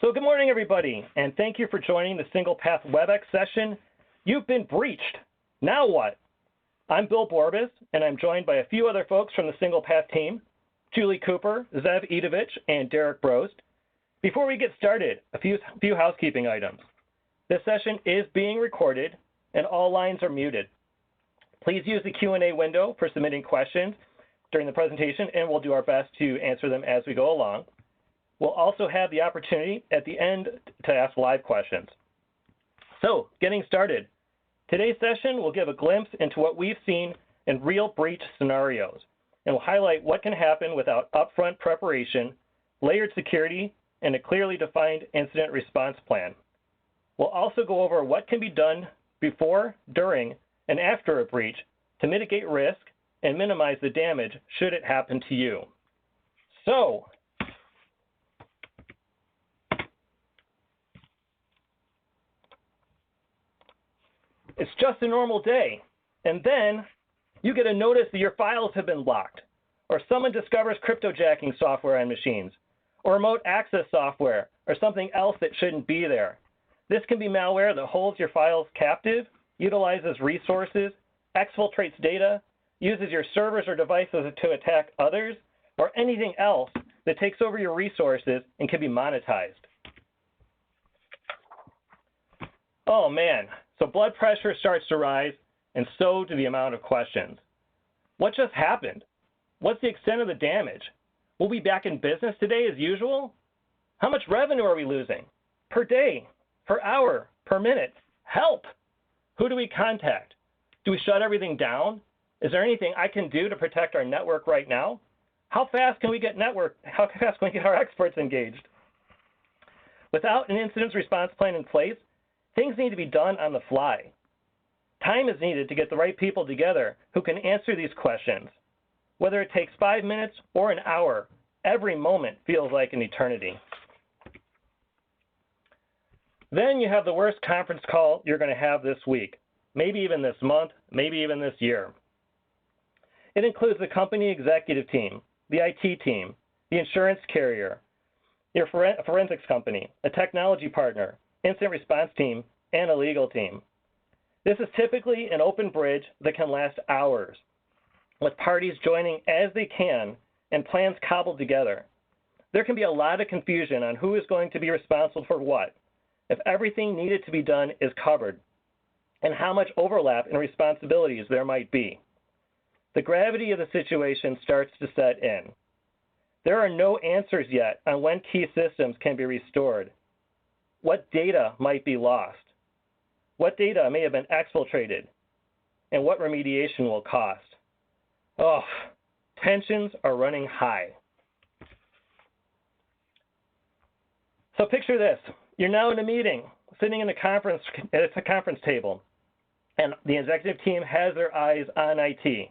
So good morning, everybody, and thank you for joining the SinglePath WebEx session. You've been breached. Now what? I'm Bill Borbas, and I'm joined by a few other folks from the SinglePath team, Julie Cooper, Zev Idovich, and Derek Brost. Before we get started, a few housekeeping items. This session is being recorded, and all lines are muted. Please use the Q&A window for submitting questions during the presentation, and we'll do our best to answer them as we go along. We'll also have the opportunity at the end to ask live questions. So, getting started. Today's session will give a glimpse into what we've seen in real breach scenarios, and will highlight what can happen without upfront preparation, layered security, and a clearly defined incident response plan. We'll also go over what can be done before, during, and after a breach to mitigate risk and minimize the damage should it happen to you. So, it's just a normal day, and then you get a notice that your files have been locked, or someone discovers cryptojacking software on machines, or remote access software, or something else that shouldn't be there. This can be malware that holds your files captive, utilizes resources, exfiltrates data, uses your servers or devices to attack others, or anything else that takes over your resources and can be monetized. Oh man, so blood pressure starts to rise, and so do the amount of questions. What just happened? What's the extent of the damage? Will we be back in business today as usual? How much revenue are we losing? Per day, per hour, per minute? Help! Who do we contact? Do we shut everything down? Is there anything I can do to protect our network right now? How fast can we get our experts engaged? Without an incident response plan in place, things need to be done on the fly. Time is needed to get the right people together who can answer these questions. Whether it takes 5 minutes or an hour, every moment feels like an eternity. Then you have the worst conference call you're going to have this week, maybe even this month, maybe even this year. It includes the company executive team, the IT team, the insurance carrier, your forensics company, a technology partner, incident response team, and a legal team. This is typically an open bridge that can last hours, with parties joining as they can and plans cobbled together. There can be a lot of confusion on who is going to be responsible for what, if everything needed to be done is covered, and how much overlap in responsibilities there might be. The gravity of the situation starts to set in. There are no answers yet on when key systems can be restored. What data might be lost? What data may have been exfiltrated? And what remediation will cost? Oh, tensions are running high. So picture this. You're now in a meeting, sitting in at a conference table, and the executive team has their eyes on IT.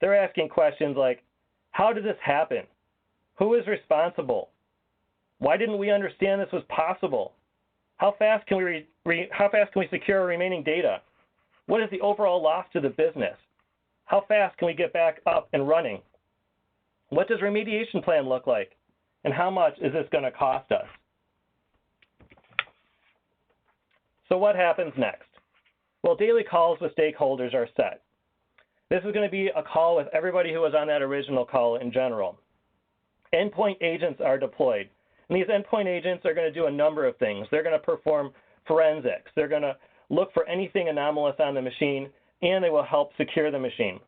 They're asking questions like, how did this happen? Who is responsible? Why didn't we understand this was possible? How fast can we secure remaining data? What is the overall loss to the business? How fast can we get back up and running? What does remediation plan look like? And how much is this going to cost us? So what happens next? Well, daily calls with stakeholders are set. This is going to be a call with everybody who was on that original call in general. Endpoint agents are deployed. And these endpoint agents are going to do a number of things. They're going to perform forensics. They're going to look for anything anomalous on the machine, and they will help secure the machine.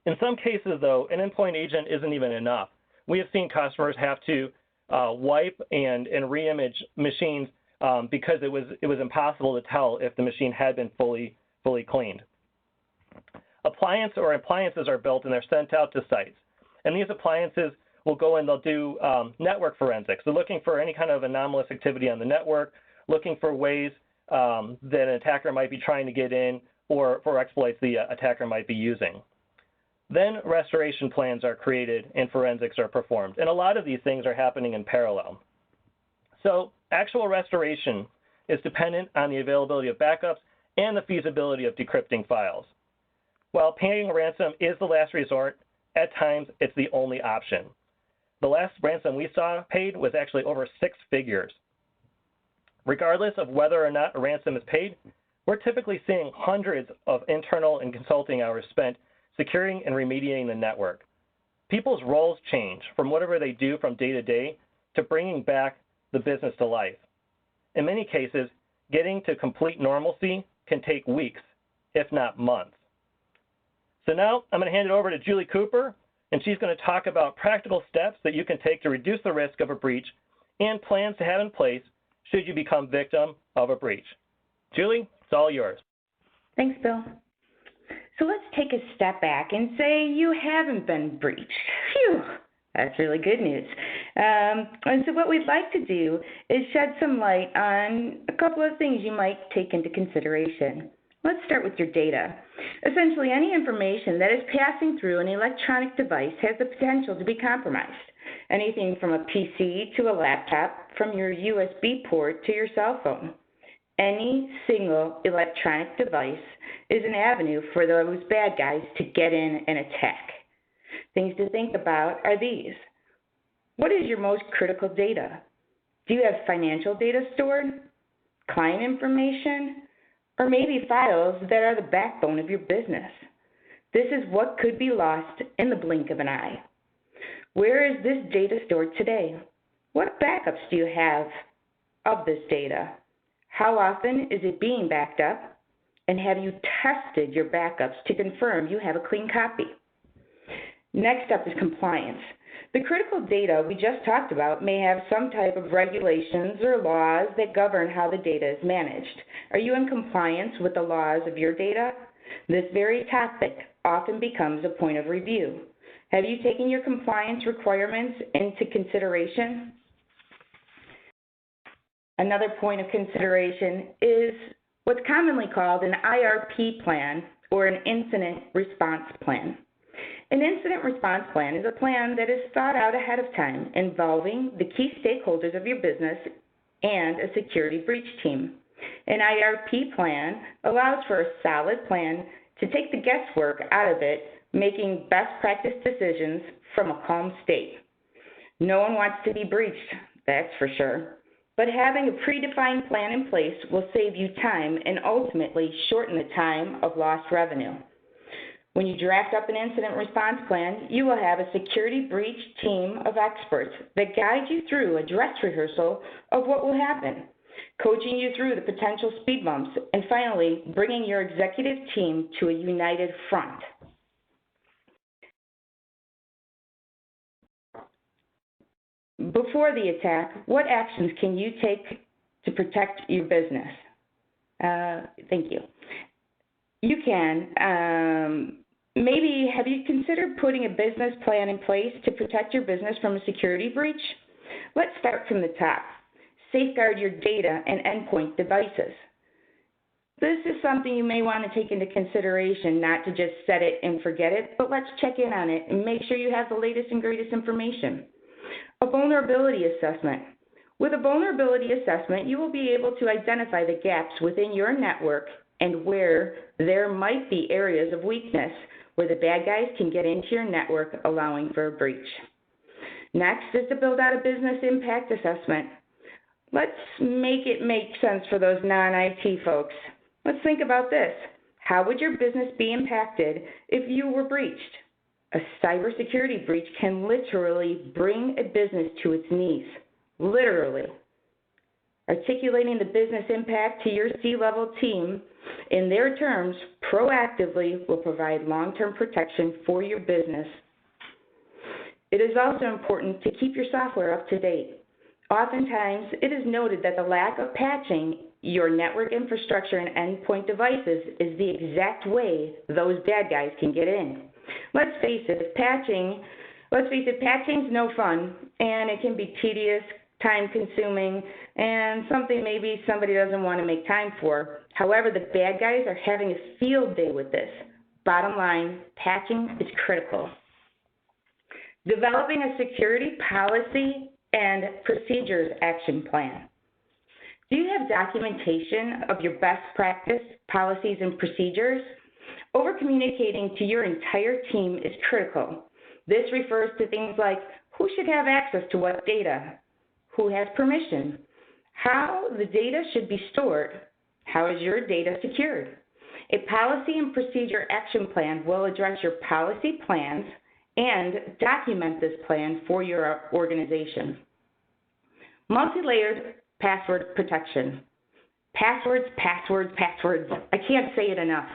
In some cases, though, an endpoint agent isn't even enough. We have seen customers have to wipe and reimage machines because it was impossible to tell if the machine had been fully cleaned. Appliances are built and they're sent out to sites. And these appliances will go and they'll do network forensics. They're looking for any kind of anomalous activity on the network, looking for ways that an attacker might be trying to get in or for exploits the attacker might be using. Then restoration plans are created and forensics are performed. And a lot of these things are happening in parallel. So actual restoration is dependent on the availability of backups and the feasibility of decrypting files. While paying a ransom is the last resort, at times it's the only option. the last ransom we saw paid was actually over 6 figures. Regardless of whether or not a ransom is paid, we're typically seeing hundreds of internal and consulting hours spent securing and remediating the network. People's roles change from whatever they do from day to day to bringing back the business to life. In many cases, getting to complete normalcy can take weeks, if not months. So now I'm going to hand it over to Julie Cooper, and she's going to talk about practical steps that you can take to reduce the risk of a breach and plans to have in place should you become victim of a breach. Julie, it's all yours. Thanks, Bill. So let's take a step back and say you haven't been breached. Phew, that's really good news. And so what we'd like to do is shed some light on a couple of things you might take into consideration. Let's start with your data. Essentially, any information that is passing through an electronic device has the potential to be compromised. Anything from a PC to a laptop, from your USB port to your cell phone. Any single electronic device is an avenue for those bad guys to get in and attack. Things to think about are these. What is your most critical data? Do you have financial data stored, client information, or maybe files that are the backbone of your business? This is what could be lost in the blink of an eye. Where is this data stored today? What backups do you have of this data? How often is it being backed up? And have you tested your backups to confirm you have a clean copy? Next up is compliance. The critical data we just talked about may have some type of regulations or laws that govern how the data is managed. Are you in compliance with the laws of your data? This very topic often becomes a point of review. Have you taken your compliance requirements into consideration? Another point of consideration is what's commonly called an IRP plan or an incident response plan. An incident response plan is a plan that is thought out ahead of time involving the key stakeholders of your business and a security breach team. An IRP plan allows for a solid plan to take the guesswork out of it, making best practice decisions from a calm state. No one wants to be breached, that's for sure. But having a predefined plan in place will save you time and ultimately shorten the time of lost revenue. When you draft up an incident response plan, you will have a security breach team of experts that guide you through a dress rehearsal of what will happen, coaching you through the potential speed bumps, and finally, bringing your executive team to a united front. Before the attack, what actions can you take to protect your business? Thank you. You can. Maybe have you considered putting a business plan in place to protect your business from a security breach? Let's start from the top. Safeguard your data and endpoint devices. This is something you may want to take into consideration, not to just set it and forget it, but let's check in on it and make sure you have the latest and greatest information. A vulnerability assessment. With a vulnerability assessment, you will be able to identify the gaps within your network and where there might be areas of weakness where the bad guys can get into your network, allowing for a breach. Next is to build out a business impact assessment. Let's make it make sense for those non-IT folks. Let's think about this. How would your business be impacted if you were breached? A cybersecurity breach can literally bring a business to its knees, literally. Articulating the business impact to your C-level team in their terms proactively will provide long-term protection for your business. It is also important to keep your software up to date. Oftentimes, it is noted that the lack of patching your network infrastructure and endpoint devices is the exact way those bad guys can get in. Let's face it, patching's no fun, and it can be tedious, time-consuming, and something maybe somebody doesn't want to make time for. However, the bad guys are having a field day with this. Bottom line, patching is critical. Developing a security policy and procedures action plan. Do you have documentation of your best practice policies and procedures? Over-communicating to your entire team is critical. This refers to things like Who should have access to what data? Who has permission? How the data should be stored? How is your data secured? A policy and procedure action plan will address your policy plans and document this plan for your organization. Multi-layered password protection. Passwords, passwords, passwords. I can't say it enough.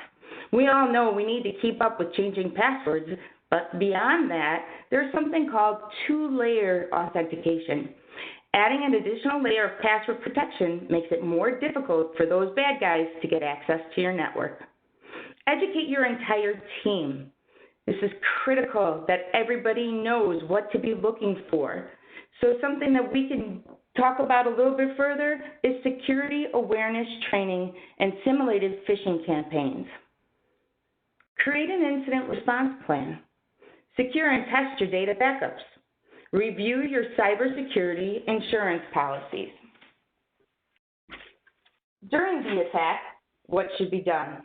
We all know we need to keep up with changing passwords, but beyond that, there's something called two-layer authentication. Adding an additional layer of password protection makes it more difficult for those bad guys to get access to your network. Educate your entire team. This is critical that everybody knows what to be looking for. So something that we can talk about a little bit further is security awareness training and simulated phishing campaigns. Create an incident response plan. Secure and test your data backups. Review your cybersecurity insurance policies. During the attack, what should be done?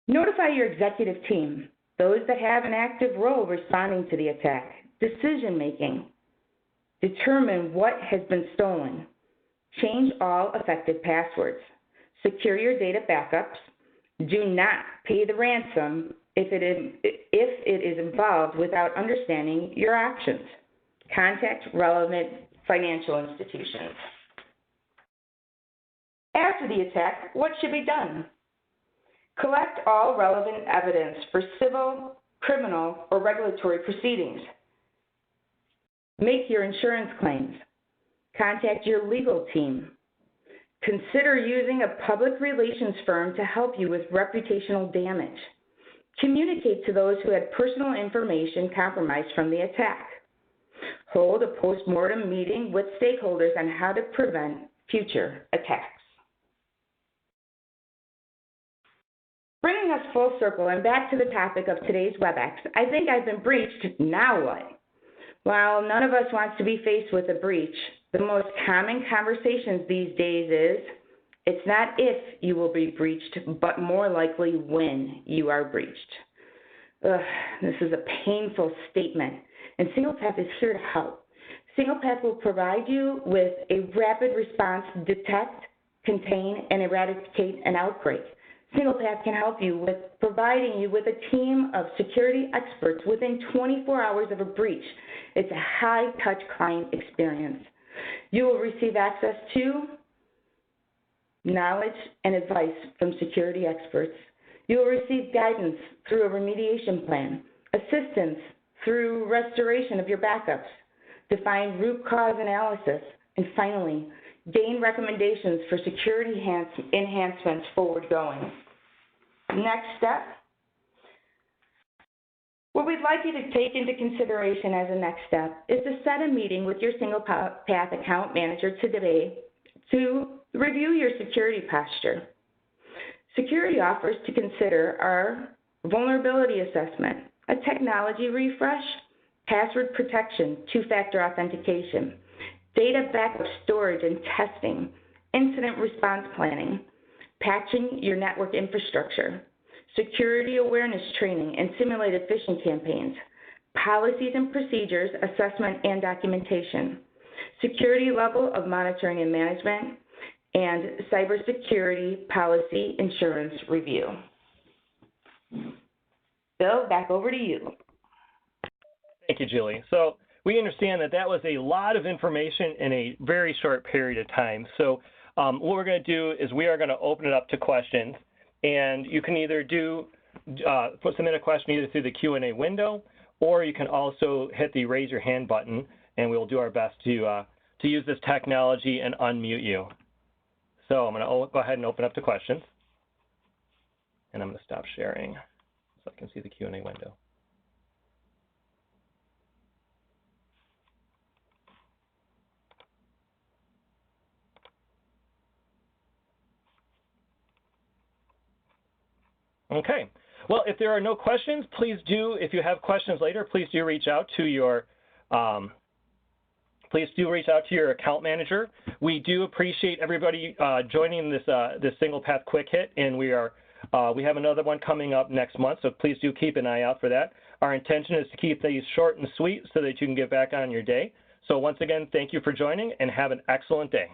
Notify your executive team, those that have an active role responding to the attack. Decision making. Determine what has been stolen. Change all affected passwords. Secure your data backups. Do not pay the ransom if it is involved without understanding your options. Contact relevant financial institutions. After the attack, what should be done? Collect all relevant evidence for civil, criminal, or regulatory proceedings. Make your insurance claims. Contact your legal team. Consider using a public relations firm to help you with reputational damage. Communicate to those who had personal information compromised from the attack. Hold a post-mortem meeting with stakeholders on how to prevent future attacks. Bringing us full circle and back to the topic of today's WebEx, I think I've been breached, now what? While none of us wants to be faced with a breach, the most common conversations these days is, it's not if you will be breached, but more likely when you are breached. This is a painful statement, and SinglePath is here to help. SinglePath will provide you with a rapid response to detect, contain, and eradicate an outbreak. SinglePath can help you with providing you with a team of security experts within 24 hours of a breach. It's a high-touch client experience. You will receive access to knowledge and advice from security experts. You will receive guidance through a remediation plan, assistance through restoration of your backups, define root cause analysis, and finally, gain recommendations for security enhancements forward going. Next step, what we'd like you to take into consideration as a next step is to set a meeting with your SinglePath account manager today to review your security posture. Security offers to consider are vulnerability assessment, a technology refresh, password protection, two-factor authentication, data backup storage and testing, incident response planning, patching your network infrastructure, security awareness training and simulated phishing campaigns, policies and procedures, assessment and documentation, security level of monitoring and management, and cybersecurity policy insurance review. Bill, back over to you. Thank you, Julie. So we understand that that was a lot of information in a very short period of time. So what we're going to do is we are going to open it up to questions, and you can either submit a question either through the Q&A window, or you can also hit the raise your hand button, and we'll do our best to use this technology and unmute you. So I'm going to go ahead and open up the questions, and I'm going to stop sharing so I can see the Q&A window. Okay. Well, if there are no questions, please do, if you have questions later, please do reach out to your account manager. We do appreciate everybody joining this SinglePath Quick Hit, and we are We have another one coming up next month, so please do keep an eye out for that. Our intention is to keep these short and sweet so that you can get back on your day. So once again, thank you for joining and have an excellent day.